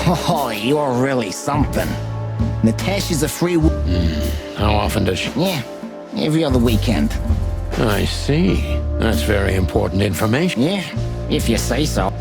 Oh, you're really something. Natasha's a free How often does she? Yeah, every other weekend. I see. That's very important information. Yeah, if you say so.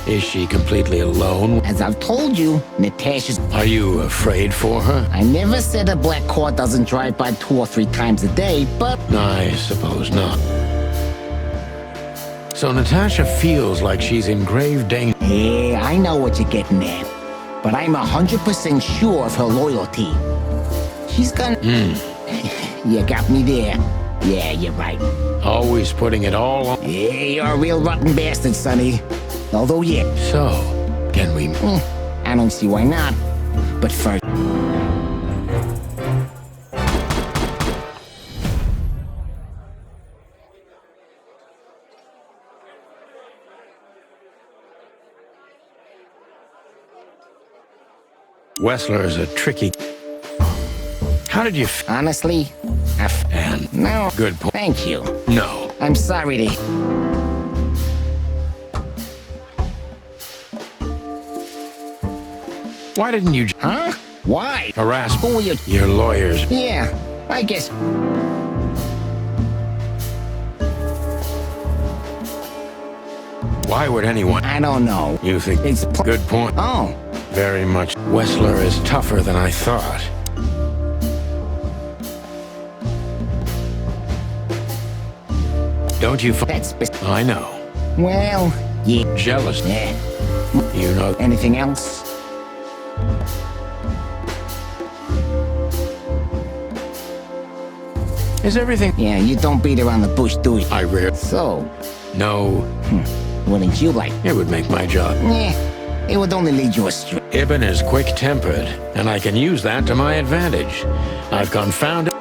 Is she completely alone? As I've told you, Natasha's... Are you afraid for her? I never said a black car doesn't drive by 2 or 3 times a day, but... I suppose not. So Natasha feels like she's in grave danger. Yeah, I know what you're getting at. But I'm 100% sure of her loyalty. She's gonna... You got me there. Yeah, you're right. Always putting it all on. Yeah, you're a real rotten bastard, Sonny. Although, yeah. So, can we... I don't see why not. But first... Wessler is a tricky... How did you Honestly, And no. good point. Thank you. No. I'm sorry to... Why didn't you Huh? Why? harass Who are you? your lawyers? Yeah, I guess... Why would anyone... I don't know. You think... It's... Good point. Oh. Very much. Wessler is tougher than I thought. Don't you That's... I know. Well, yeah. Jealous. Yeah. You know... Anything else? Is everything... Yeah, you don't beat around the bush, do you? I rare... So, No. wouldn't you like? It would make my job. Yeah, it would only lead you astray. Ibn is quick-tempered, and I can use that to my advantage. I've confounded...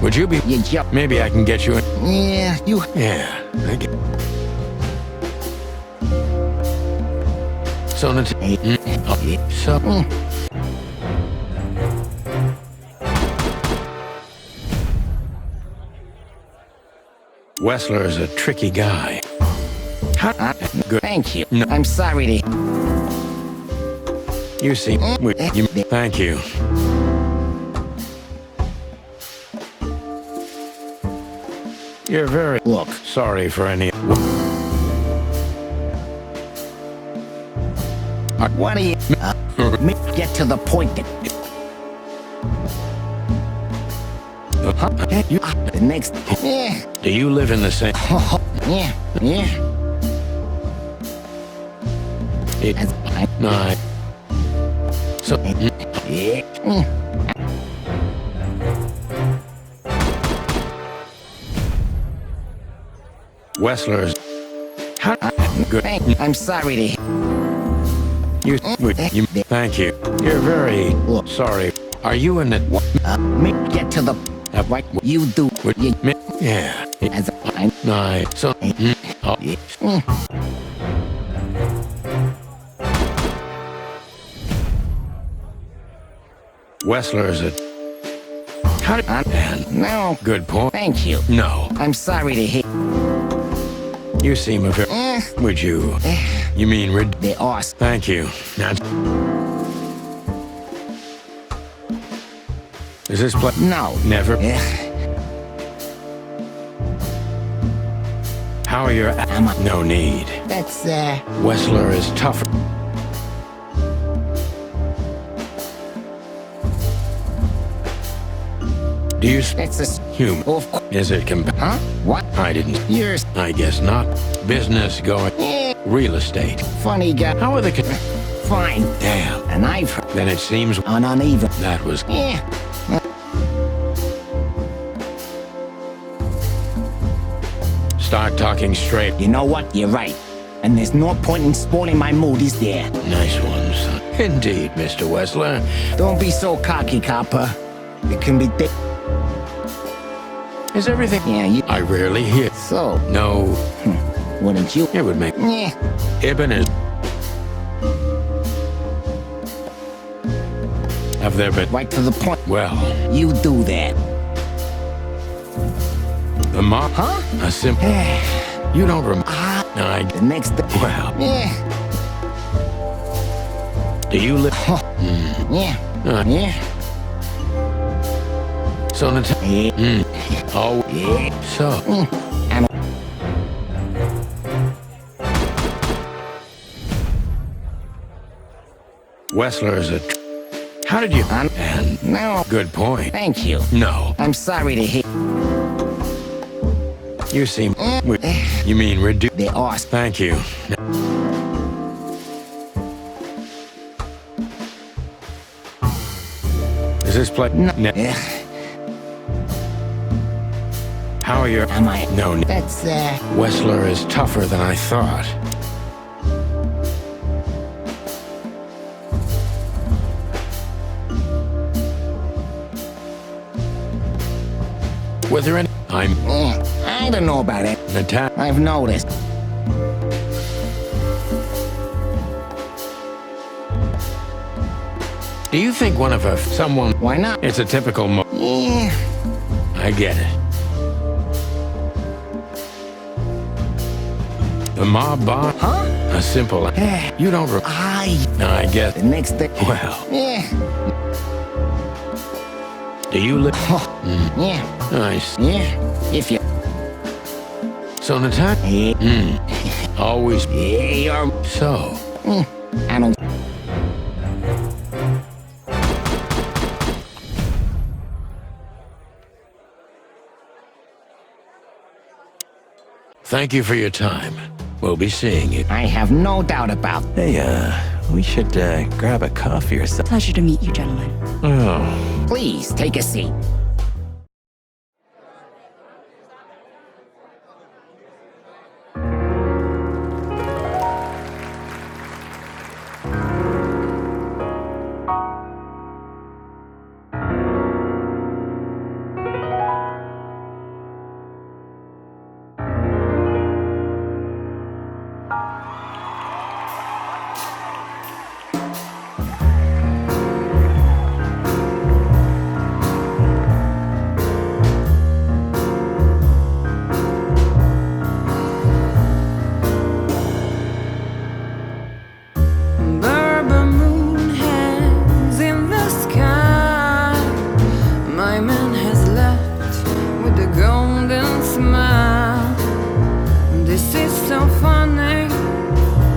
Would you be... You jump. Maybe I can get you in... Yeah, you... Yeah. I get... So, So... Wessler is a tricky guy. How... Good. Thank you. No. I'm sorry to... You see... Thank you. You're very... Look. Sorry for any... What do you... Get to the point that... Huh? The next... Yeah. Do you live in the same... Yeah. Yeah. No. So... Yeah. Wessler's... How... Good. I'm sorry to... Thank you. You're very... Sorry. Are you in it? Get to the... Right. You do. You... Yeah. As I... No. So... Wessler's a... How did... No. Good point. Thank you. No. I'm sorry to hear... You seem a very... Would you... You mean... They asked. Thank you. Now... Is this place... No. Never... How are your... No need. That's, Wessler is tougher. Do you... That's a... Human. Of course. Is it Huh? What? I didn't... Yours. I guess not. Business going... Real estate. Funny guy. How are the... Fine. Damn. And I've heard... Then it seems... uneven. That was... Yeah. Start talking straight. You know what? You're right. And there's no point in spoiling my mood, is there? Nice one, son. Indeed, Mr. Wessler. Don't be so cocky, copper. It can be thick. Is everything... Yeah, you... I rarely hear... So, No. wouldn't you? It would make... Yeah. Ibn is... Have there been... Right to the point. Well, You do that. the mob... Huh? A simple... You don't remember... The next day. Well, Yeah. do you live... Yeah. Yeah. So, Natasha... Yeah. Oh, Yeah. so... And Wessler is a... How did you... And... no. Good point. Thank you. No. I'm sorry to hear. You seem... You mean reduce... They are. Thank you. Is this place... No. No. How are your... Am I? No, That's, Wessler is tougher than I thought. Was there any... I'm... I don't know about it. Natasha... I've noticed. Do you think one of us... Someone... Why not? It's a typical Yeah. I get it. The mob boss? Huh? A simple... You don't... I get... The next day. Well, Yeah. do you live... Yeah. Nice. Yeah. If you. So, Natasha... Yeah. Always... Yeah, you're. So... I don't. Thank you for your time. We'll be seeing you. I have no doubt about. Hey, we should grab a coffee or something. Pleasure to meet you, gentlemen. Oh, Please take a seat. Bourbon moon hangs in the sky. My man has left with a golden smile. This is so funny.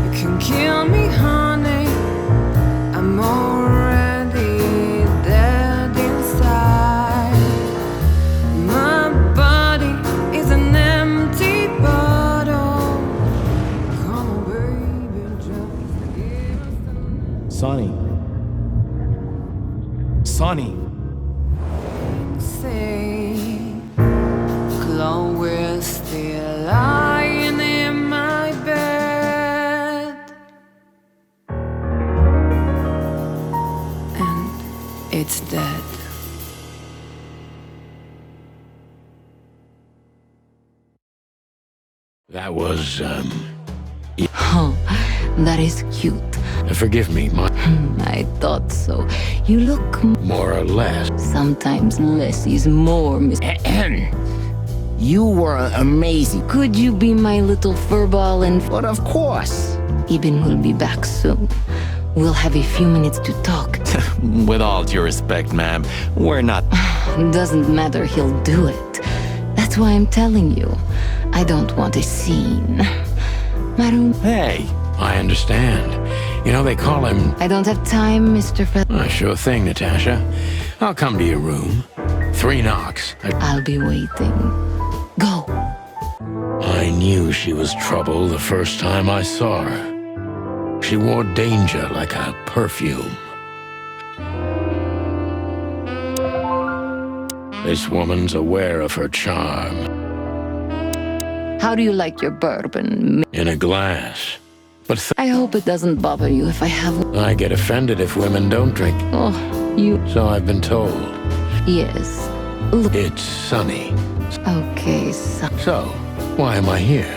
You can kill me, honey. I'm already dead inside. My body is an empty bottle. Come on, baby, just give us a Sonny. Sonny. say. Chloe's still lying in my bed, and it's dead. That was, Oh, that is cute. Forgive me, I thought so. You look more or less. sometimes less is more, Miss. You were amazing. Could you be my little furball and But of course. Ibn will be back soon. We'll have a few minutes to talk. With all due respect, ma'am, we're not. Doesn't matter, he'll do it. That's why I'm telling you. I don't want a scene. My room. Hey, I understand. You know, they call him... I don't have time, Mr. Sure thing, Natasha. I'll come to your room. 3 knocks. I'll be waiting. Go. I knew she was trouble the first time I saw her. She wore danger like a perfume. This woman's aware of her charm. How do you like your bourbon? In a glass. But I hope it doesn't bother you if I have. I get offended if women don't drink. Oh, you. So I've been told. Yes. Look. It's sunny. Okay, so. So, why am I here?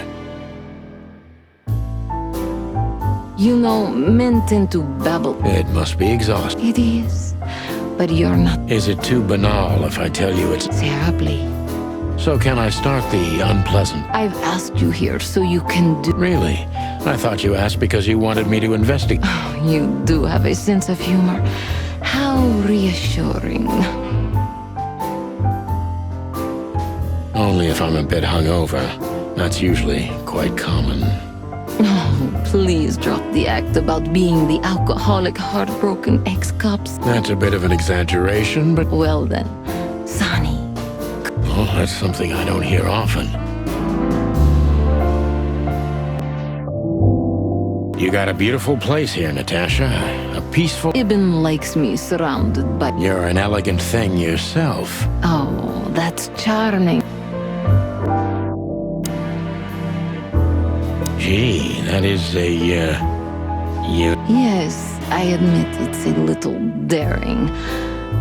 You know, men tend to babble. It must be exhausting. It is. but you're not Is it too banal if I tell you it's... terribly. So can I start the unpleasant? I've asked you here so you can do... Really? I thought you asked because you wanted me to investigate. You do have a sense of humor. How reassuring. Only if I'm a bit hungover. That's usually quite common. Oh, please drop the act about being the alcoholic, heartbroken ex-cops. That's a bit of an exaggeration, but... Well then, Sonny. Oh, that's something I don't hear often. You got a beautiful place here, Natasha. A peaceful... Ibn likes me surrounded by... You're an elegant thing yourself. Oh, that's charming. Gee, that is a, Yes, I admit it's a little daring.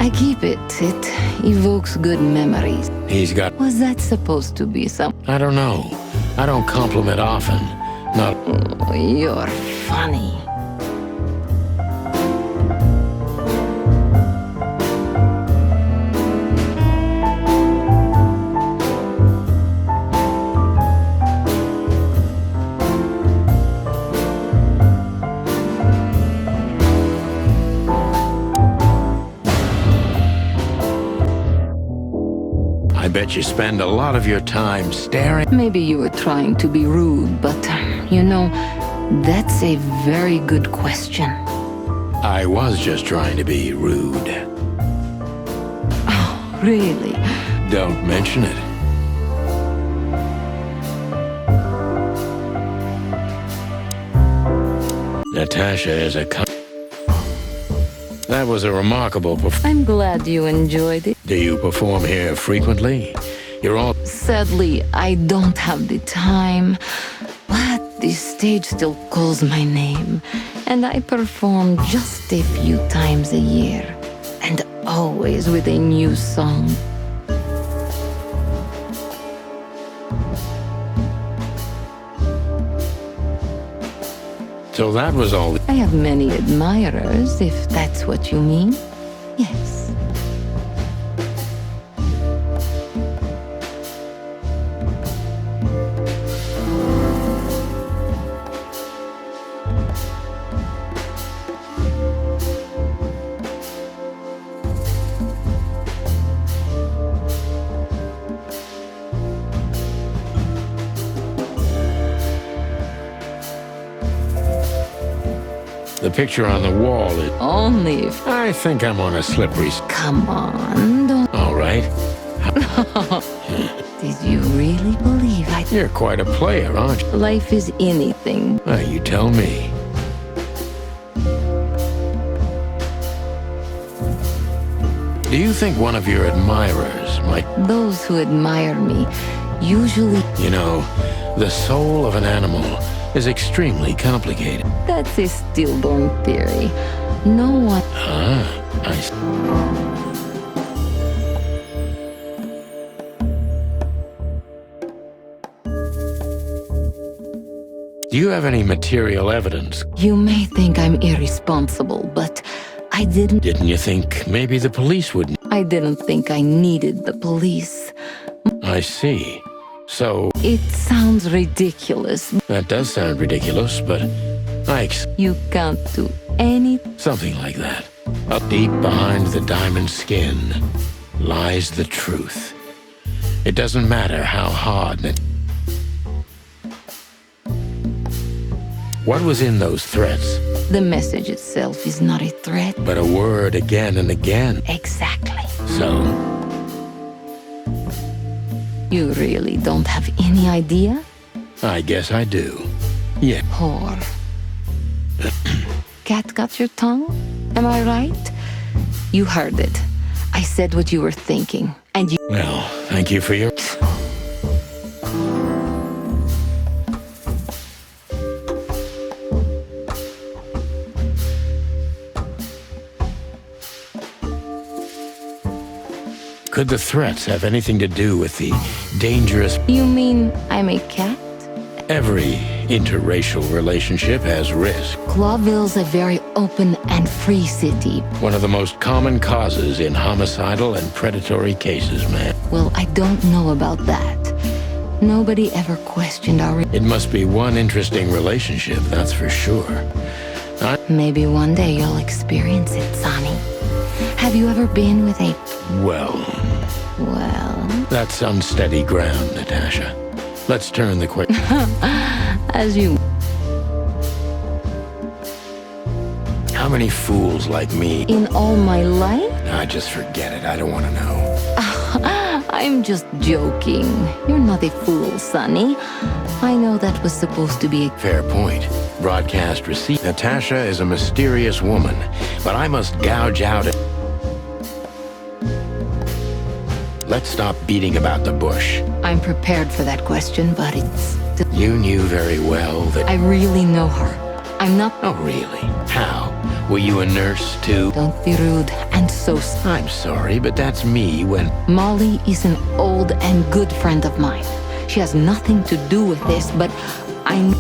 I keep it. It evokes good memories. He's got... Was that supposed to be some... I don't know. I don't compliment often. Not... Oh, you're funny. I bet you spend a lot of your time staring... Maybe you were trying to be rude, but, you know, that's a very good question. I was just trying to be rude. Oh, really? Don't mention it. Natasha is a... That was a remarkable performance. I'm glad you enjoyed it. Do you perform here frequently? You're all... Sadly, I don't have the time, but the stage still calls my name, and I perform just a few times a year, and always with a new song. So that was all... I have many admirers, if that's what you mean. Yes. The picture on the wall is... Only if... I think I'm on a slippery... Come on, don't... All right. Did you really believe I... You're quite a player, aren't you? Life is anything. You tell me. Do you think one of your admirers might... Those who admire me usually... You know, the soul of an animal is extremely complicated. That's a stillborn theory. No one... I see. Do you have any material evidence? You may think I'm irresponsible, but I didn't... Didn't you think maybe the police would... I didn't think I needed the police. I see. So, It sounds ridiculous. that does sound ridiculous, but You can't do any... something like that. Up deep behind the diamond skin lies the truth. It doesn't matter how hard it... What was in those threats? The message itself is not a threat. But a word again and again. Exactly. So, You really don't have any idea? I guess I do. Yeah. Whore. Cat got your tongue? Am I right? You heard it. I said what you were thinking, and you... Well, thank you for your... Could the threats have anything to do with the dangerous... You mean I'm a cat? Every interracial relationship has risk. Clawville's a very open and free city. One of the most common causes in homicidal and predatory cases, man. Well, I don't know about that. Nobody ever questioned our... It must be one interesting relationship, that's for sure. Maybe one day you'll experience it, Sonny. Have you ever been with a... Well, Well... that's unsteady ground, Natasha. Let's turn the quick... As you... How many fools like me? In all my life? I just forget it. I don't want to know. I'm just joking. You're not a fool, Sonny. I know that was supposed to be a... Fair point. Broadcast receipt. Natasha is a mysterious woman, but I must gouge out it. Let's stop beating about the bush. I'm prepared for that question, but it's... You knew very well that... I really know her. I'm not... Oh, really? How? Were you a nurse, too? Don't be rude and so... I'm sorry, but that's me when... Molly is an old and good friend of mine. She has nothing to do with this, but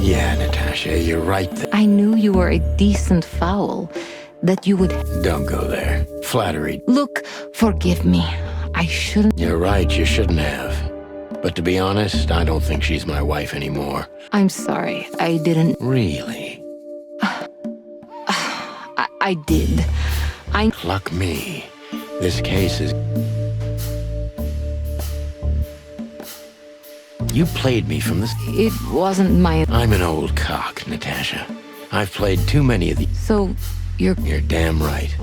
Yeah, Natasha, you're right. I knew you were a decent fowl, that you would... Don't go there. Flattery. Look, forgive me. I shouldn't... You're right, you shouldn't have. But to be honest, I don't think she's my wife anymore. I'm sorry. I didn't... Really? I did. Luck me. This case is... You played me from this... It wasn't my... I'm an old cock, Natasha. I've played too many of these... So, you're... You're damn right.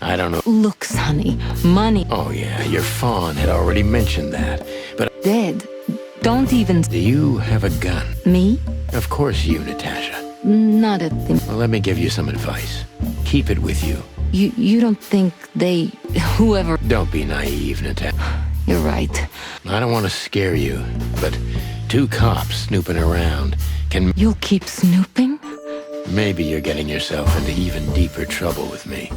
I don't know... Look, Sonny, money... Oh yeah, your fawn had already mentioned that. But... Dead. Don't even... Do you have a gun? Me? Of course you, Natasha. Not at the... Well, let me give you some advice. Keep it with you. You don't think they... Whoever... Don't be naive, Natasha. You're right. I don't want to scare you, but 2 cops snooping around can... You'll keep snooping? Maybe you're getting yourself into even deeper trouble with me.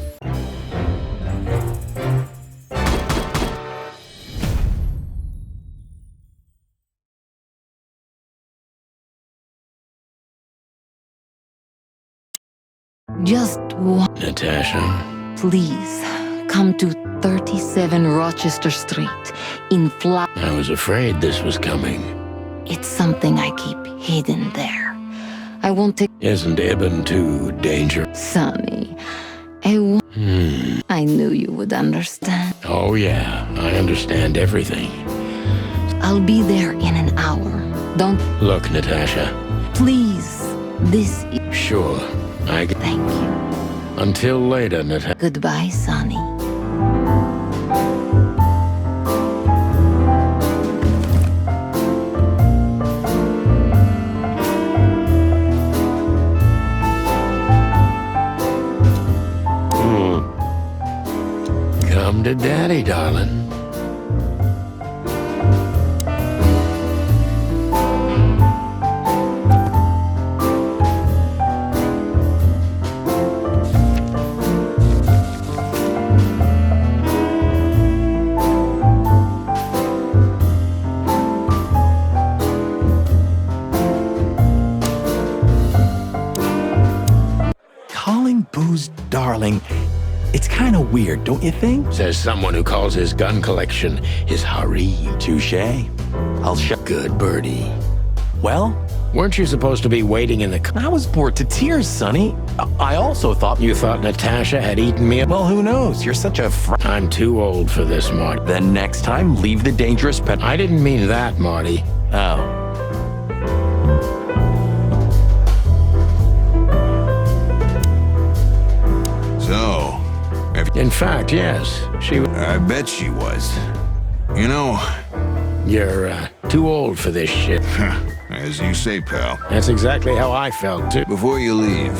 Just one... Natasha, Please, come to 37 Rochester Street in I was afraid this was coming. It's something I keep hidden there. I won't take... Isn't Ibn too dangerous? Sonny, I knew you would understand. Oh yeah, I understand everything. I'll be there in an hour. Don't... Look, Natasha. Please, this is... Sure, Thank you. Until later, Natasha. Goodbye, Sonny. Come to Daddy, darling. Calling booze darling, it's kind of weird, don't you think? Says someone who calls his gun collection his harem. Touche. I'll shut. Good birdie. Well, Weren't you supposed to be waiting in the... I was bored to tears, Sonny. I also thought... You thought Natasha had eaten me? Well, who knows? You're such a I'm too old for this, Marty. Then next time, leave the dangerous pet... I didn't mean that, Marty. Oh. So, In fact, yes. I bet she was. You know, You're too old for this shit. as you say, pal. That's exactly how I felt, too. Before you leave,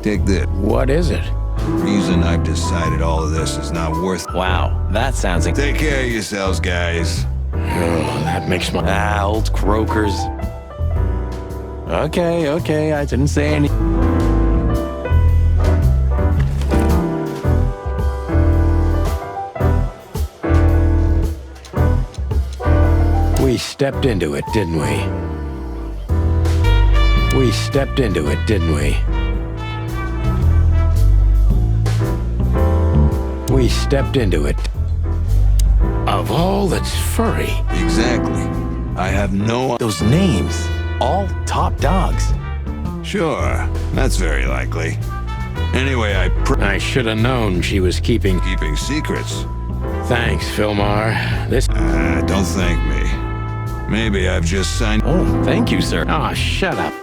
take this. What is it? Reason I've decided all of this is not worth. Wow, that sounds... Take care of yourselves, guys. Oh, that makes my... Old croakers. Okay, I didn't say any... We stepped into it, didn't we? We stepped into it, didn't we? We stepped into it. Of all that's furry. Exactly. I have no... Those names, all top dogs. Sure, that's very likely. Anyway, I should have known she was keeping secrets. Thanks, Philmar. This... Don't thank me. Maybe I've just signed... Oh, thank you, sir. Oh, shut up.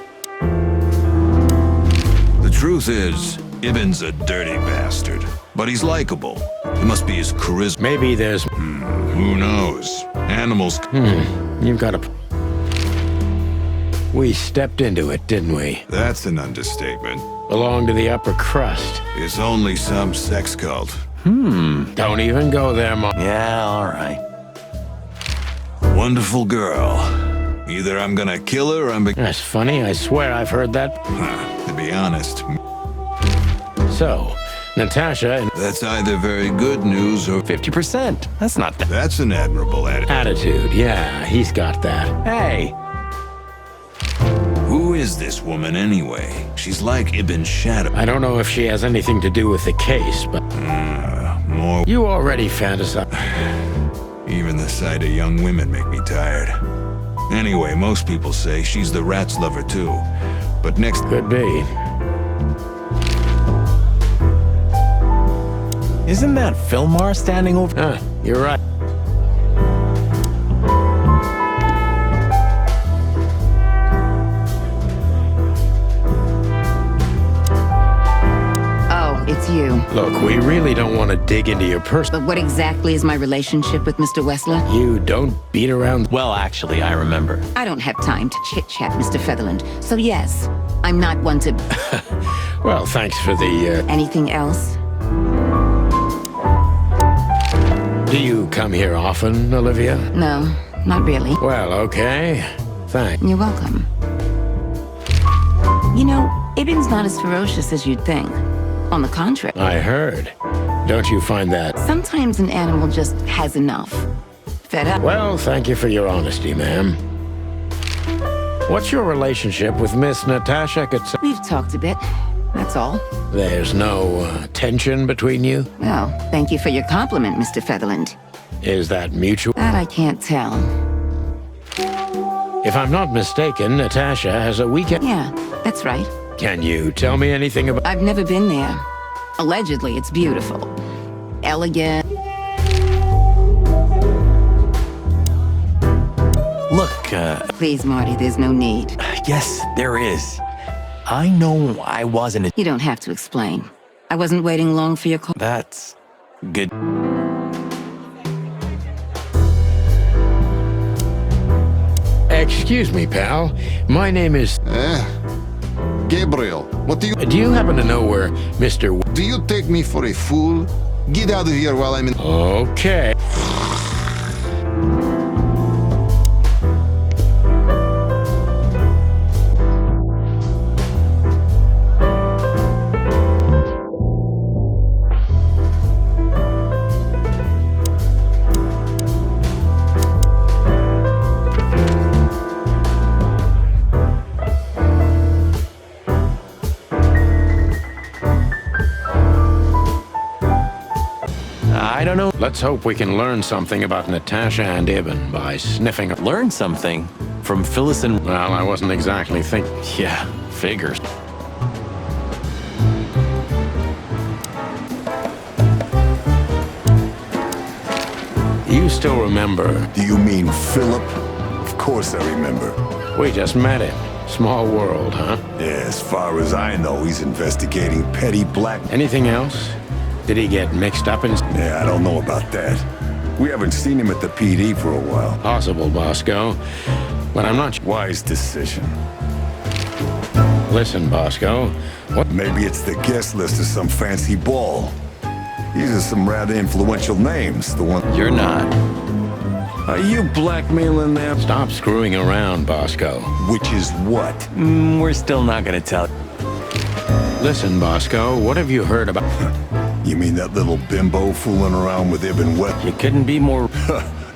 The truth is, Ibn's a dirty bastard. But he's likable. It must be his charisma. Maybe there's... Who knows? Animals... You've got a... We stepped into it, didn't we? That's an understatement. Belong to the upper crust. It's only some sex cult. Don't even go there, Mom. Yeah, all right. Wonderful girl. Either I'm gonna kill her or I'm... That's funny. I swear I've heard that. To be honest, So, Natasha and... that's either very good news or... 50%. That's not that. That's an admirable attitude. Attitude, yeah, he's got that. Hey, Who is this woman anyway? She's like Ibn's shadow. I don't know if she has anything to do with the case, but... More... You already fantasize... Even the sight of young women make me tired. Anyway, most people say she's the rat's lover too. But next... Could be. isn't that Philmar standing over? You're right. Oh, it's you. Look, we really don't want to dig into your personal... But what exactly is my relationship with Mr. Wessler? You don't beat around... Well, actually, I remember. I don't have time to chit-chat, Mr. Featherland. So yes, I'm not one to... Well, thanks for the... Anything else? Do you come here often, Olivia? No, not really. Well, okay. Thanks. You're welcome. You know, Ibn's not as ferocious as you'd think. On the contrary. I heard. Don't you find that... Sometimes an animal just has enough. Fed up. Well, thank you for your honesty, ma'am. What's your relationship with Miss Natasha Katsa... We've talked a bit. That's all. There's no tension between you? Well, thank you for your compliment, Mr. Featherland. Is that mutual? That I can't tell. If I'm not mistaken, Natasha has a weekend... Yeah, that's right. Can you tell me anything about... I've never been there. Allegedly, it's beautiful. Elegant. Look, Please, Marty, there's no need. yes, there is. I know I wasn't... You don't have to explain. I wasn't waiting long for your call. That's good. Excuse me, pal. My name is... Gabriel, what do you... Do you happen to know where Mr... Do you take me for a fool? Get out of here while I'm in... Okay. I don't know. Let's hope we can learn something about Natasha and Ibn by sniffing... Learn something from Phyllis and... Well, I wasn't exactly thinking... Yeah, figures. You still remember... Do you mean Philip? Of course I remember. We just met him. Small world, huh? Yeah, as far as I know, he's investigating petty black... Anything else? Did he get mixed up in... Yeah, I don't know about that. We haven't seen him at the PD for a while. Possible, Bosco. But I'm not... Wise decision. Listen, Bosco. What... Maybe it's the guest list of some fancy ball. These are some rather influential names, the one... You're not. Are you blackmailing them? Stop screwing around, Bosco. Which is what? We're still not gonna tell. Listen, Bosco, what have you heard about... You mean that little bimbo fooling around with Ibn Wet? You couldn't be more...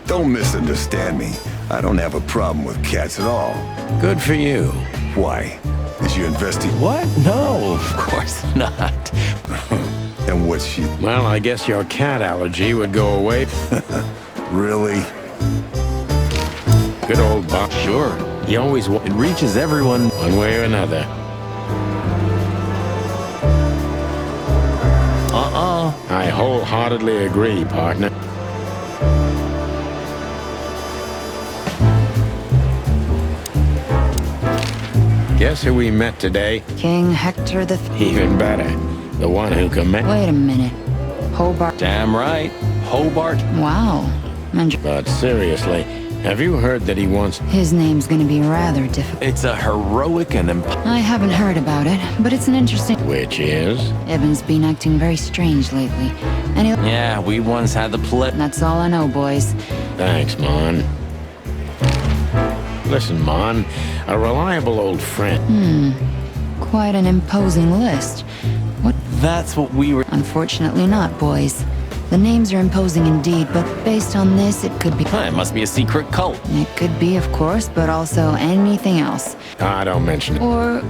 Don't misunderstand me. I don't have a problem with cats at all. Good for you. Why? Is you investing? What? No, of course not. And what's she? Well, I guess your cat allergy would go away. Really? Good old Bob. Sure. He always It reaches everyone. one way or another. I wholeheartedly agree, partner. Guess who we met today? King Hector the... Even better. The one who commanded. Wait a minute. Hobart... Damn right. Hobart. Wow. And But seriously, have you heard that he wants... his name's gonna be rather difficult. It's a heroic and I haven't heard about it, but it's an interesting... Which is? Evan's been acting very strange lately. And he'll... yeah, we once had the That's all I know, boys. Thanks, Mon. Listen, Mon, a reliable old friend. Quite an imposing list. What? That's what we were. Unfortunately not, boys. The names are imposing indeed, but based on this, it could be... It must be a secret cult. It could be, of course, but also anything else. Ah, don't mention it. Or...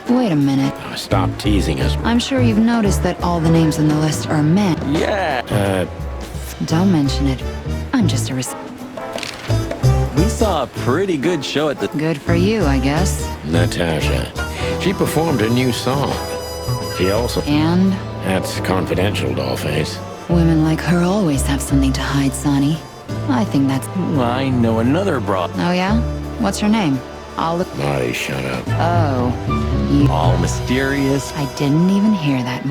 wait a minute. Stop teasing us. I'm sure you've noticed that all the names on the list are men. Yeah. Don't mention it. I'm just a... We saw a pretty good show at the. Good for you, I guess. Natasha. She performed a new song. She also... And... That's confidential, Dollface. women like her always have something to hide, Sonny. I think that's... I know another broad. Oh, yeah? What's her name? I'll look... Marty, shut up. Oh. You... All mysterious. I didn't even hear that.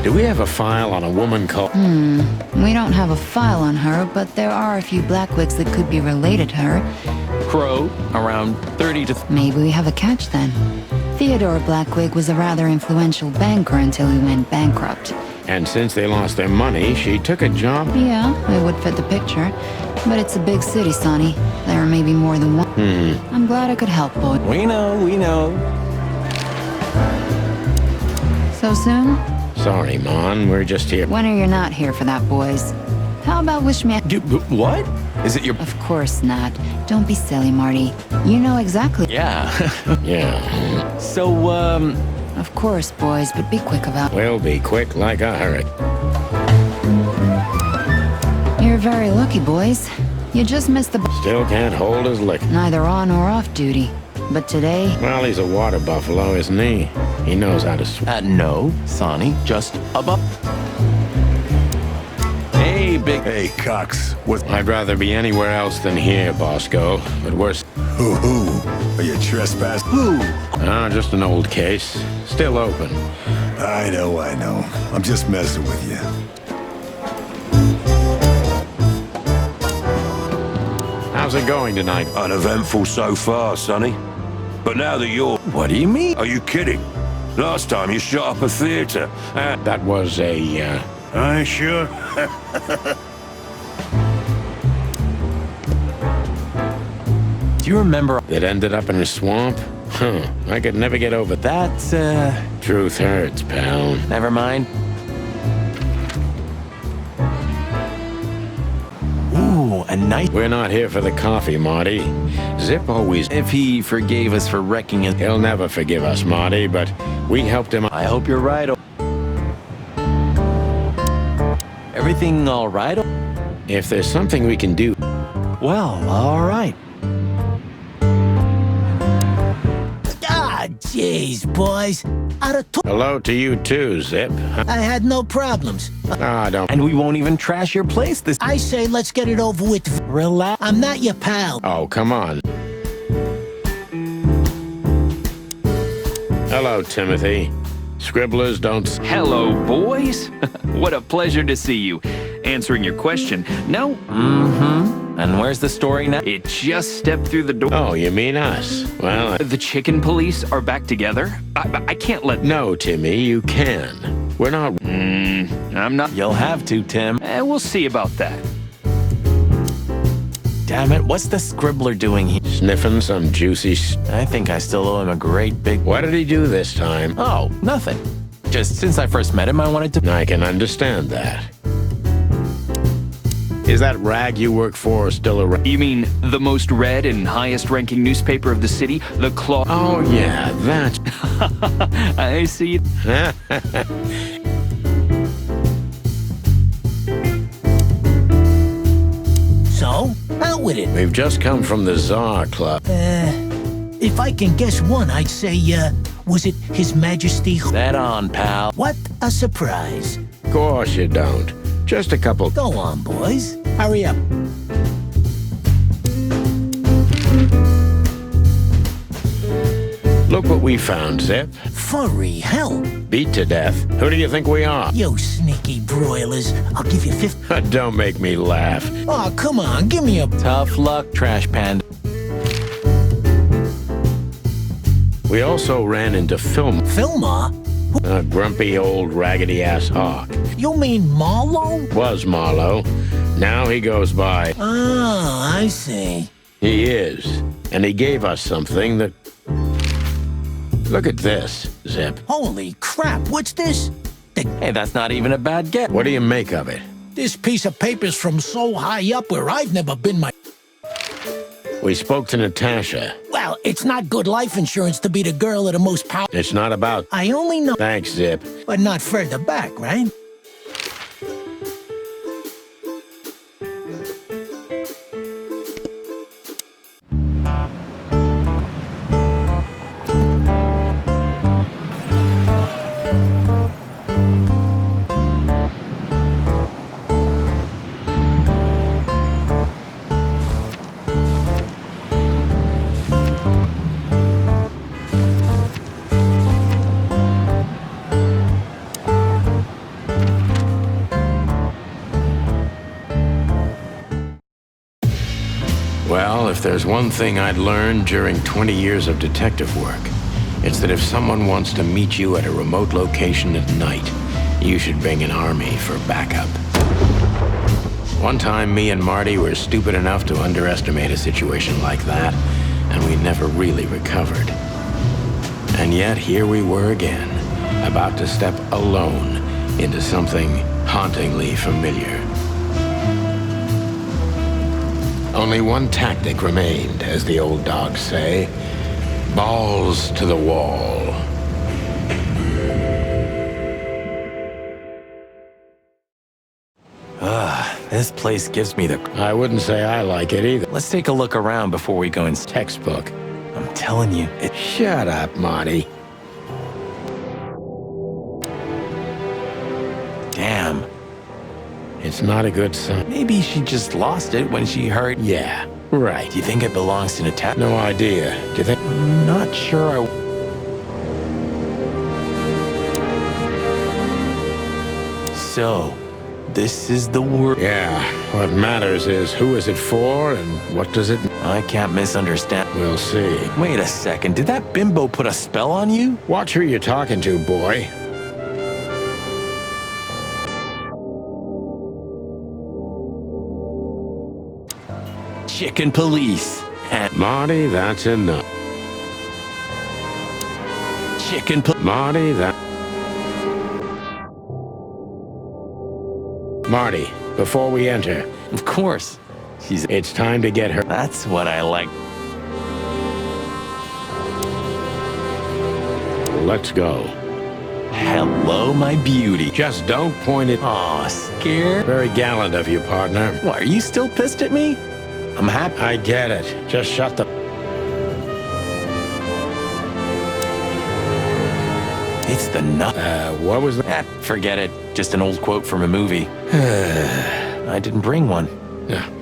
Do we have a file on a woman called... We don't have a file on her, but there are a few Blackwigs that could be related to her. Crow, around 30 to. Maybe we have a catch then. Theodore Blackwig was a rather influential banker until he went bankrupt. And since they lost their money, she took a job... Yeah, it would fit the picture. But it's a big city, Sonny. There may be more than one. I'm glad I could help, boy. We know. So soon? Sorry, Mon, we're just here. When are you not here for that, boys? How about wish me... What? Is it your. Of course not. Don't be silly, Marty. You know exactly... Yeah. Yeah, So, Of course, boys, but be quick about... we'll be quick like a hurricane. You're very lucky, boys. You just missed the... Still can't hold his liquor. Neither on or off duty. But today... Well, he's a water buffalo, isn't he? He knows how to swim. no, Sonny, just above. Hey, big. Hey, Cox. What? I'd rather be anywhere else than here, Bosco. But worse... Who? Are you trespassing? just an old case. Still open. I know. I'm just messing with you. How's it going tonight? Uneventful so far, Sonny. But now that you're... What do you mean? Are you kidding? Last time you shot up a theater. That was a, I sure. Do you remember that ended up in a swamp? Huh. I could never get over that. that? Truth hurts, pal. Never mind. Ooh, a night. We're not here for the coffee, Marty. Zip always... If he forgave us for wrecking it. He'll never forgive us, Marty, but we helped him... I hope you're right. Everything all right? If there's something we can do... Well, all right. Ah, jeez, boys. I'd have Hello to you too, Zip. I had no problems. Don't... And we won't even trash your place this. I say let's get it over with. Relax. I'm not your pal. Oh, come on. Hello, Timothy. Scribblers don't... Hello, boys. What a pleasure to see you. Answering your question, no. And where's the story now? It just stepped through the door. Oh, you mean us? Well, The chicken police are back together. I can't let... no, Timmy, you can. We're not... I'm not... You'll have to, Tim. We'll see about that. Damn it, what's the scribbler doing here? Sniffing some juicy... I think I still owe him a great big... What did he do this time? Oh, nothing. Just since I first met him, I wanted to... I can understand that. Is that rag you work for still around? You mean the most read and highest ranking newspaper of the city, the Claw? Oh, yeah, that's... I see. So, out with it. We've just come from the Tsar Club. If I can guess one, I'd say, was it His Majesty? That on, pal. What a surprise. Of course you don't. Just a couple... Go on, boys. Hurry up. Look what we found, Zip. Furry hell. Beat to death. Who do you think we are? You sneaky broilers. I'll give you 50. Don't make me laugh. Oh, come on. Give me a... Tough luck, Trash Panda. We also ran into Filma? a grumpy old raggedy-ass hawk. You mean Marlowe? Was Marlowe. Now he goes by... Oh, I see. He is. And he gave us something that... Look at this, Zip. Holy crap, what's this? Hey, that's not even a bad get. What do you make of it? This piece of paper's from so high up where I've never been my... We spoke to Natasha. Well, it's not good life insurance to be the girl of the most powerful... It's not about... I only know... Thanks, Zip. But not further back, right? Well, if there's one thing I'd learned during 20 years of detective work, it's that if someone wants to meet you at a remote location at night, you should bring an army for backup. One time, me and Marty were stupid enough to underestimate a situation like that, and we never really recovered. And yet, here we were again, about to step alone into something hauntingly familiar. Only one tactic remained, as the old dogs say. Balls to the wall. This place gives me the... I wouldn't say I like it either. Let's take a look around before we go in. Textbook. I'm telling you, it... Shut up, Marty. Damn. It's not a good sign. Maybe she just lost it when she heard... Yeah, right. Do you think it belongs to Natasha? No idea. Do you think... Not sure So, this is the word... Yeah, what matters is who is it for and what does it... I can't misunderstand. We'll see. Wait a second, did that bimbo put a spell on you? Watch who you're talking to, boy. Chicken police. And Marty, that's enough. chicken police. Marty, that... Marty, before we enter... Of course. It's time to get her... That's what I like. Let's go. Hello, my beauty. Just don't point it... Aw, scared? Very gallant of you, partner. Why, are you still pissed at me? I'm happy. I get it. Just shut the... It's the nut. What was that? Forget it. Just an old quote from a movie. I didn't bring one.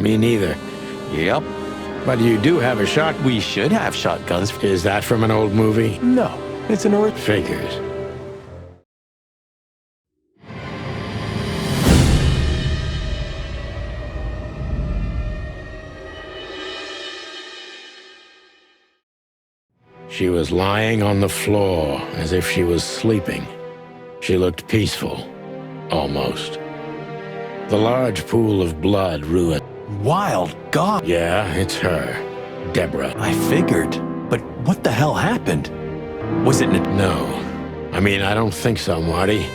Me neither. Yep. But you do have a shot. We should have shotguns. Is that from an old movie? No, it's an original. Figures. She was lying on the floor as if she was sleeping. She looked peaceful. Almost. The large pool of blood ruined. Wild God. Yeah, it's her. Deborah. I figured. But what the hell happened? Was it... No. I mean, I don't think so, Marty.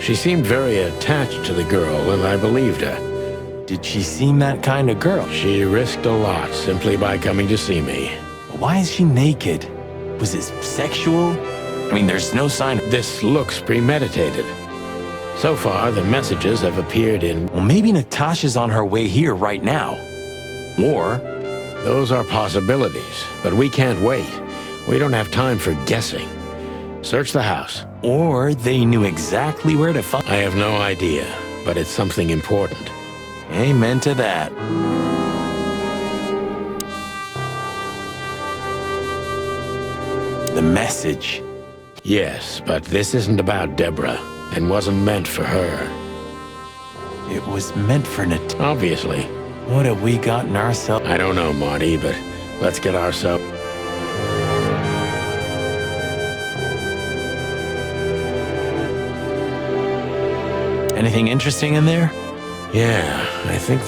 She seemed very attached to the girl, and I believed her. Did she seem that kind of girl? She risked a lot simply by coming to see me. Why is she naked? Was it sexual? I mean, there's no sign of... This looks premeditated. So far, the messages have appeared in... Well, maybe Natasha's on her way here right now. Or... Those are possibilities, but we can't wait. We don't have time for guessing. Search the house. Or they knew exactly where to find... I have no idea, but it's something important. Amen to that. The message. Yes, but this isn't about Deborah, and wasn't meant for her. It was meant for Nat... Obviously. What have we gotten ourselves... I don't know, Marty, but let's get ourselves... Anything interesting in there? Yeah, I think...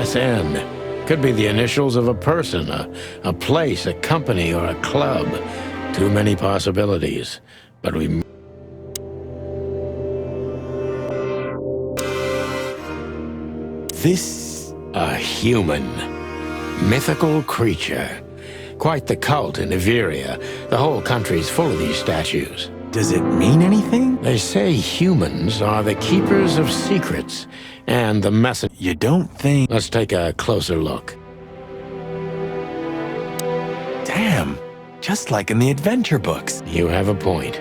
SN. Could be the initials of a person, a place, a company, or a club. Too many possibilities. But we... This... A human. Mythical creature. Quite the cult in Iveria. The whole country's full of these statues. Does it mean anything? They say humans are the keepers of secrets, and the messenger... You don't think... Let's take a closer look. Damn, just like in the adventure books. You have a point.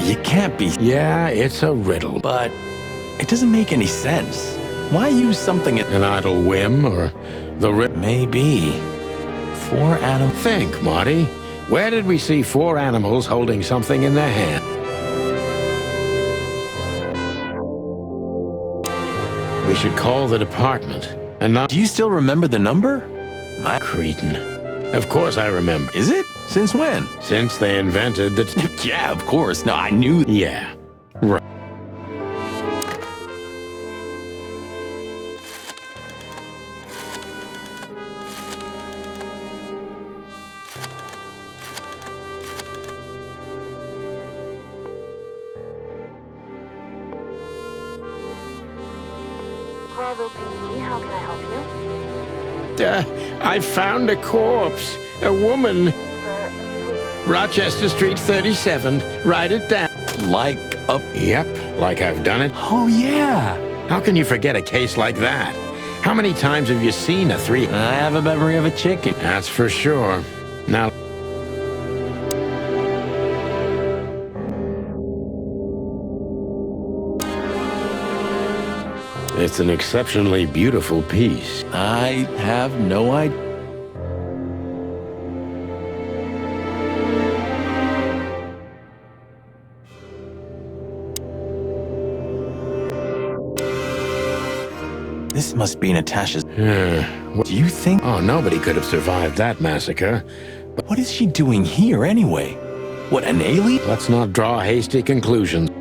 You can't be... Yeah, it's a riddle. But it doesn't make any sense. Why use something... An idle whim, or the Maybe. 4 animals... Think, Marty. Where did we see 4 animals holding something in their hand? We should call the department, and not... Do you still remember the number? My cretin. Of course I remember. Is it? Since when? Since they invented the... Yeah, of course. No, I knew... Yeah. Right. Bravo PD, how can I help you? I found a corpse. A woman. Rochester Street 37. Write it down. Like up... Yep, like I've done it. Oh, yeah. How can you forget a case like that? How many times have you seen a 3... I have a memory of a chicken. That's for sure. Now... It's an exceptionally beautiful piece. I have no idea. This must be Natasha's... What do you think... Oh, nobody could have survived that massacre. But what is she doing here anyway? What, an alien? Let's not draw hasty conclusions.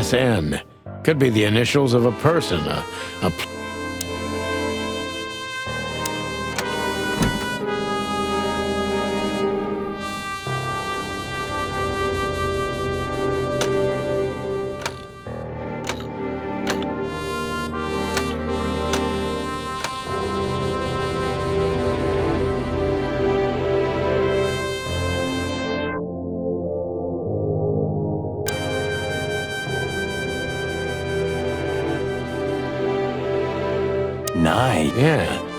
SN. Could be the initials of a person, a Nice. Yeah.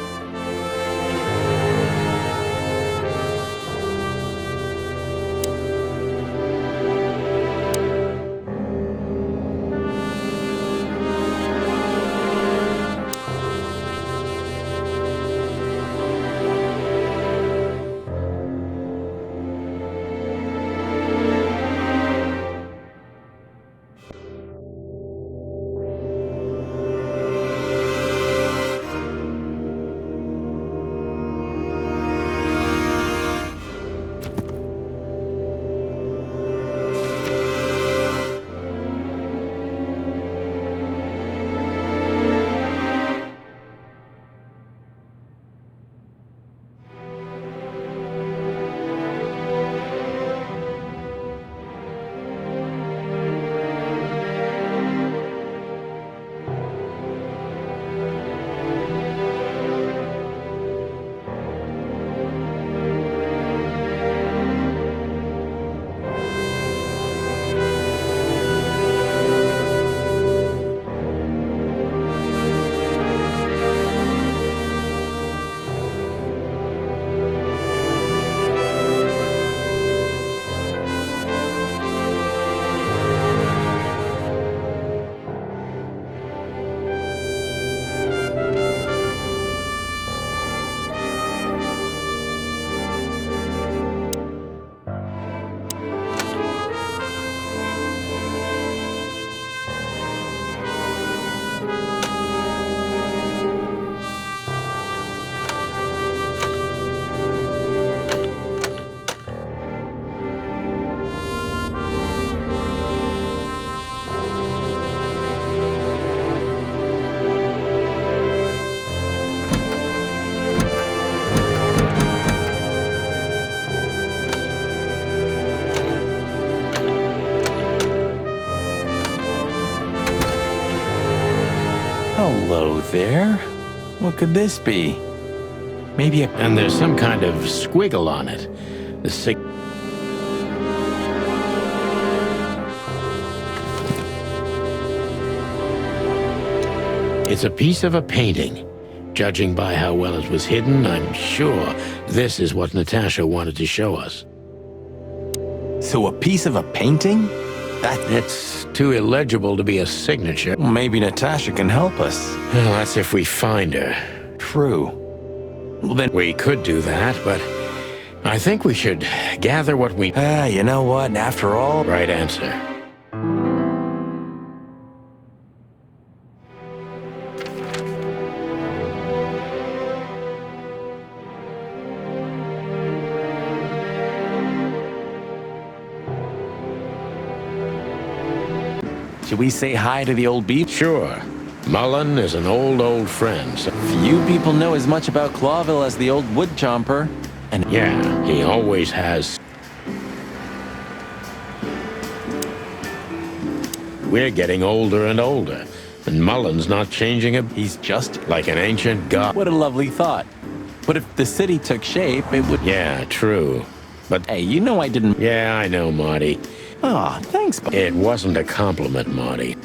Hello there. What could this be? Maybe a... And there's some kind of squiggle on it. The sig... It's a piece of a painting. Judging by how well it was hidden, I'm sure this is what Natasha wanted to show us. So a piece of a painting? It's too illegible to be a signature. Maybe Natasha can help us. Well, that's if we find her. True. Well, then... We could do that, but I think we should gather what we... you know what? After all... Right answer. Should we say hi to the old beach? Sure. Mullen is an old friend. So few people know as much about Clawville as the old wood chomper. And yeah, he always has. We're getting older and older, and Mullen's not changing a... He's just like an ancient god. What a lovely thought. But if the city took shape, it would... Yeah, true. But hey, you know I didn't... Yeah, I know, Marty. Aw, thanks, It wasn't a compliment, Marty.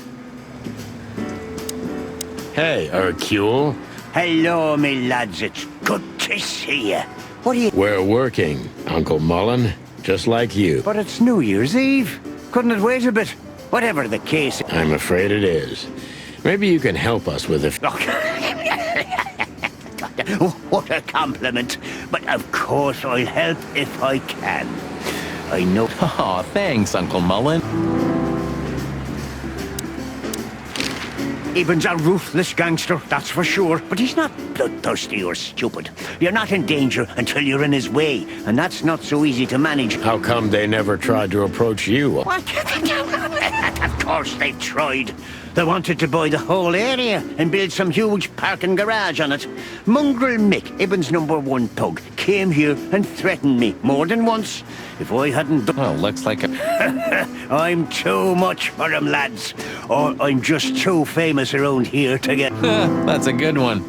Hey, Hercule. Hello, me lads. It's good to see you. What are you... We're working, Uncle Mullen, just like you. But it's New Year's Eve. Couldn't it wait a bit? Whatever the case... I'm afraid it is. Maybe you can help us with it. What a compliment. But of course I'll help if I can. I know... Aw, thanks, Uncle Mullen. Eben's a ruthless gangster, that's for sure. But he's not bloodthirsty or stupid. You're not in danger until you're in his way. And that's not so easy to manage. How come they never tried to approach you? What? Of course they tried. They wanted to buy the whole area and build some huge parking garage on it. Mongrel Mick, Ibben's #1 thug, came here and threatened me more than once. If I hadn't done... Well, looks like a... I'm too much for him, lads. Or I'm just too famous around here to get... That's a good one.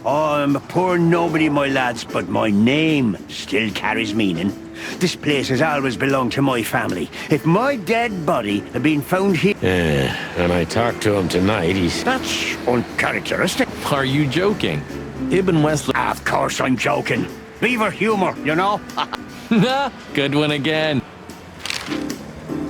I'm a poor nobody, my lads, but my name still carries meaning. This place has always belonged to my family. If my dead body had been found here... Yeah, and I talked to him tonight. He's... That's uncharacteristic. Are you joking? Ibn Wesley... Of course I'm joking. Beaver humor, you know? Good one again.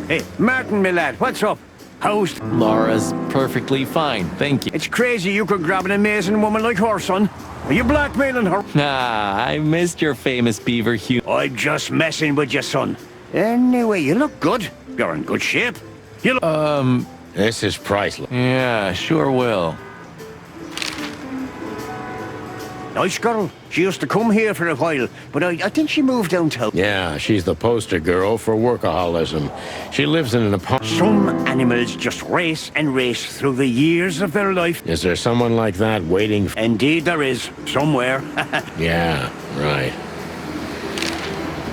Hey, Martin, my lad, what's up? How's... Laura's perfectly fine, thank you. It's crazy you could grab an amazing woman like her, son. Are you blackmailing her? Ah, I missed your famous beaver humor. I'm just messing with you, son. Anyway, you look good. You're in good shape. You look... This is priceless. Yeah, sure will. Nice girl. She used to come here for a while, but I think she moved downtown. Yeah, she's the poster girl for workaholism. She lives in an apartment. Some animals just race and race through the years of their life. Is there someone like that waiting? Indeed there is. Somewhere. Yeah, right.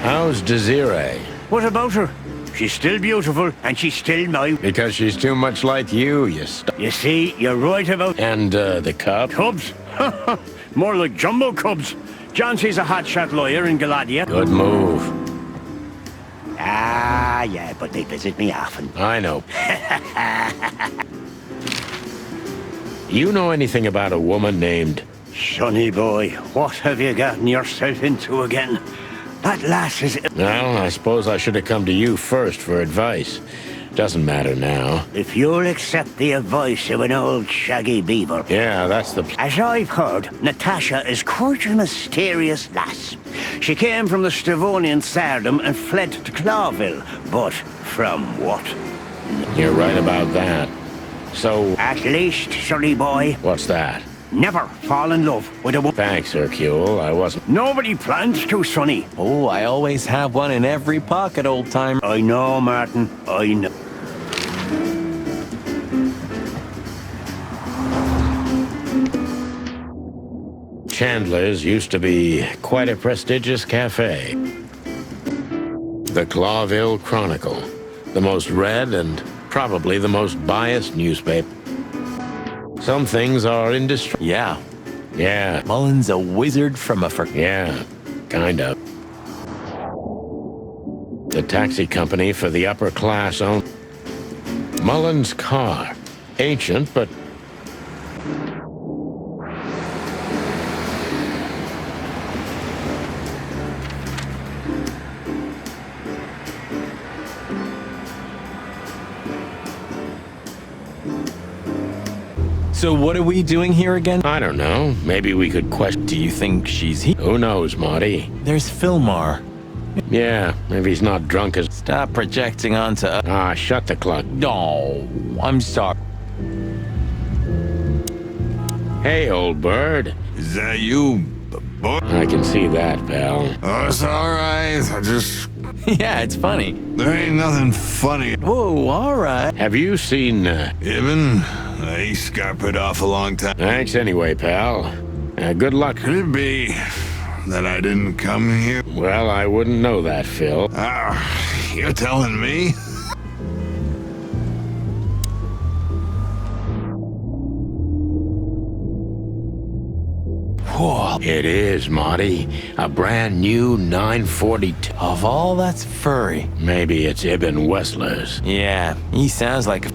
How's Desiree? What about her? She's still beautiful, and she's still mine. Because she's too much like you, You see, you're right about... And, the cub? Cubs? More like jumbo cubs. Johnson's a hotshot lawyer in Galadia. Good move. Ah, yeah, but they visit me often. I know. You know anything about a woman named... Sonny boy, what have you gotten yourself into again? That lass is... Well, I suppose I should have come to you first for advice. Doesn't matter now. If you'll accept the advice of an old shaggy beaver. Yeah, that's the... As I've heard, Natasha is quite a mysterious lass. She came from the Stavonian Tsardom and fled to Clawville. But from what? You're right about that. So... At least, Sonny boy. What's that? Never fall in love with a woman. Thanks, Hercule. I wasn't... Nobody plans to, Sonny. Oh, I always have one in every pocket, old timer. I know, Martin. I know. Chandler's used to be quite a prestigious cafe. The Clawville Chronicle. The most read and probably the most biased newspaper. Some things are indestructible. Yeah. Yeah. Mullen's a wizard from a... Yeah, kind of. The taxi company for the upper class owned Mullen's car. Ancient, but... So what are we doing here again? I don't know. Maybe we could question... Do you think she's here? Who knows, Marty? There's Fillmar. Yeah, maybe he's not drunk as... Stop projecting onto... Ah, shut the clock. No, I'm sorry. Hey, old bird. Is that you, boy? I can see that, pal. Oh, it's all right. I just... Yeah, it's funny. There ain't nothing funny. Whoa, all right. Have you seen, Ibn? He scarpered off a long time. Thanks anyway, pal. Good luck. Could it be that I didn't come here? Well, I wouldn't know that, Phil. You're telling me? Whoa. It is, Marty. A brand new 942. Of all that's furry. Maybe it's Ibn Wessler's. Yeah, he sounds like a...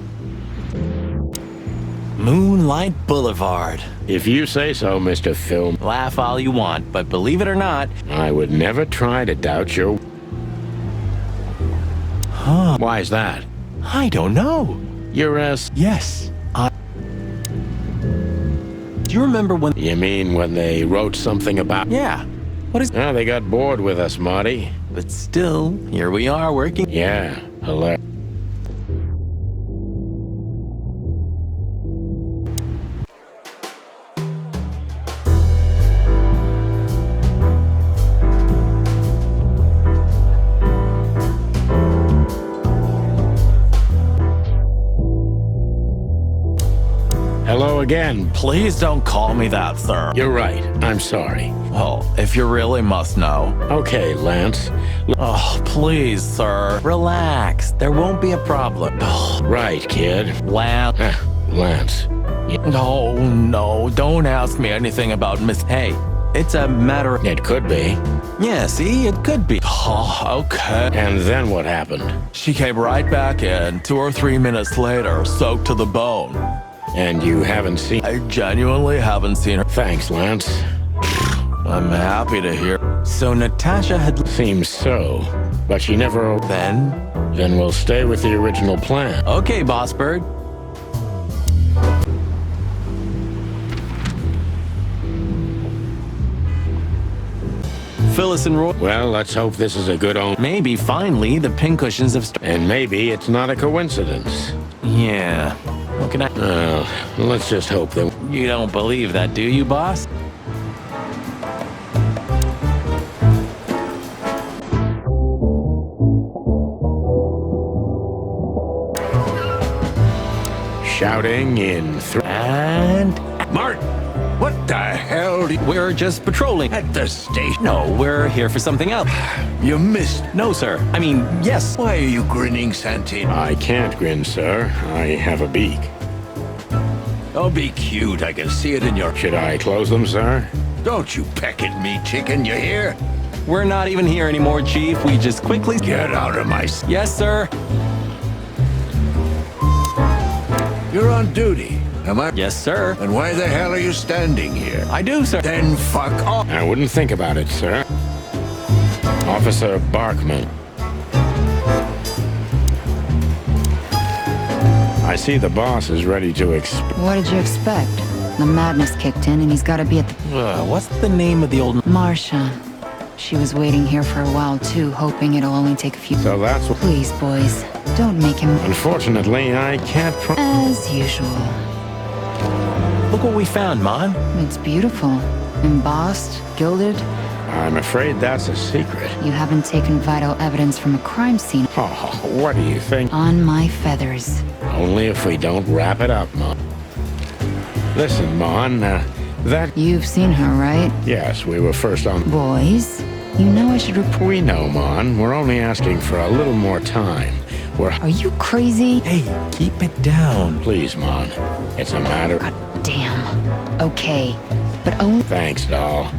Moonlight Boulevard. If you say so, Mr. Phil. Laugh all you want, but believe it or not... I would never try to doubt your... Huh. Why's that? I don't know. You're Yes. Do you remember when... You mean when they wrote something about... Yeah. What is... Oh, they got bored with us, Marty. But still, here we are working... Yeah, hilarious. again. Please don't call me that, sir. You're right. I'm sorry. Well, if you really must know. Okay, Lance. Oh, please, sir. Relax. There won't be a problem. Right, kid. Lance. Lance. No, no, don't ask me anything about Miss... Hey, it's a matter of... It could be. Yeah, see, it could be. Oh, okay. And then what happened? She came right back in 2 or 3 minutes later, soaked to the bone. And you haven't seen... I genuinely haven't seen her. Thanks, Lance. I'm happy to hear. So Natasha had... Seems so. But she never... Then we'll stay with the original plan. Okay, Boss Bird. Phyllis and Roy. Well, let's hope this is a good omen. Maybe finally the pincushions have And maybe it's not a coincidence. Yeah. What can I... let's just hope that... You don't believe that, do you, boss? Shouting in And... Martin! What the hell? We're just patrolling. At the station? No, we're here for something else. You missed. No, sir. I mean, yes. Why are you grinning, Santino? I can't grin, sir. I have a beak. Don't be cute. I can see it in your... Should I close them, sir? Don't you peck at me, chicken. You hear? We're not even here anymore, Chief. We just quickly... Get out of my... Yes, sir. You're on duty. Am I? Yes, sir. And why the hell are you standing here? I do, sir. Then fuck off. I wouldn't think about it, sir. Officer Barkman. I see the boss is ready to What did you expect? The madness kicked in and he's got to be at the... What's the name of the old... Marsha. She was waiting here for a while, too, hoping it'll only take a few... So that's what... Please, boys. Don't make him... Unfortunately, I can't... As usual. Look what we found, Mon. It's beautiful. Embossed, gilded. I'm afraid that's a secret. You haven't taken vital evidence from a crime scene. Oh, what do you think? On my feathers. Only if we don't wrap it up, Mon. Listen, Mon, that... You've seen her, right? Yes, we were first on... Boys, you know I should report... We know, Mon. We're only asking for a little more time. Are you crazy? Hey, keep it down. Please, Mon. It's a matter... God damn. Okay, but only... Thanks, doll.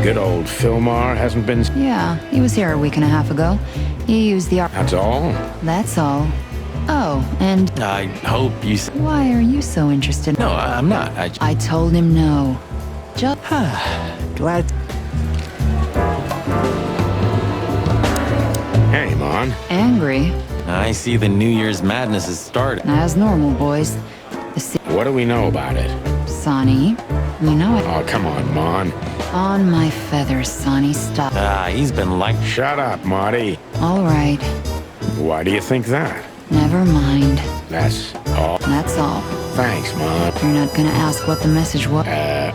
Good old Philmar hasn't been... Yeah, he was here a week and a half ago. He used the... That's all? That's all. Oh, and... I hope you... Why are you so interested? No, I'm not. I told him no. Just... Glad... Hey, Mon. Angry? I see the New Year's madness has started. As normal, boys. What do we know about it? Sonny, we know it. Oh, come on, Mon. On my feathers, Sonny, stop. He's been like... Shut up, Marty. All right. Why do you think that? Never mind. That's all? That's all. Thanks, Mon. You're not gonna ask what the message was?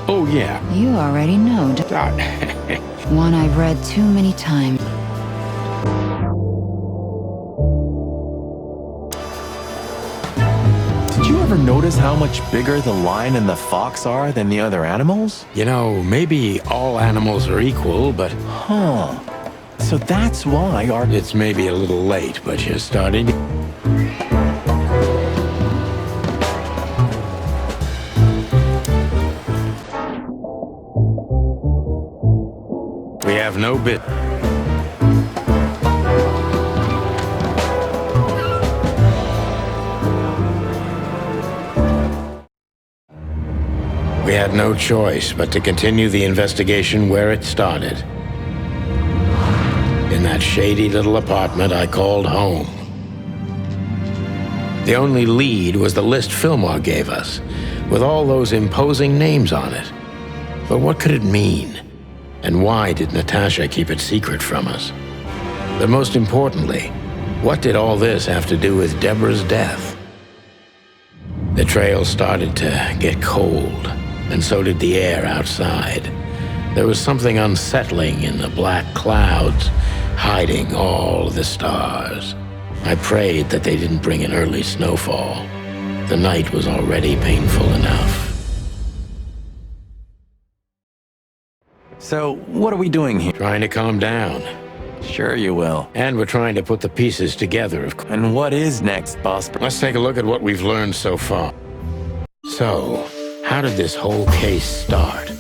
Oh, yeah. You already know. One I've read too many times. Did you ever notice how much bigger the lion and the fox are than the other animals? You know, maybe all animals are equal, but... Huh. So that's why our... It's maybe a little late, but you're starting... We have no bit... We had no choice but to continue the investigation where it started. In that shady little apartment I called home. The only lead was the list Philmar gave us, with all those imposing names on it. But what could it mean? And why did Natasha keep it secret from us? But most importantly, what did all this have to do with Deborah's death? The trail started to get cold, and so did the air outside. There was something unsettling in the black clouds, hiding all the stars. I prayed that they didn't bring an early snowfall. The night was already painful enough. So, what are we doing here? Trying to calm down. Sure you will. And we're trying to put the pieces together, of course. And what is next, boss? Let's take a look at what we've learned so far. So, how did this whole case start?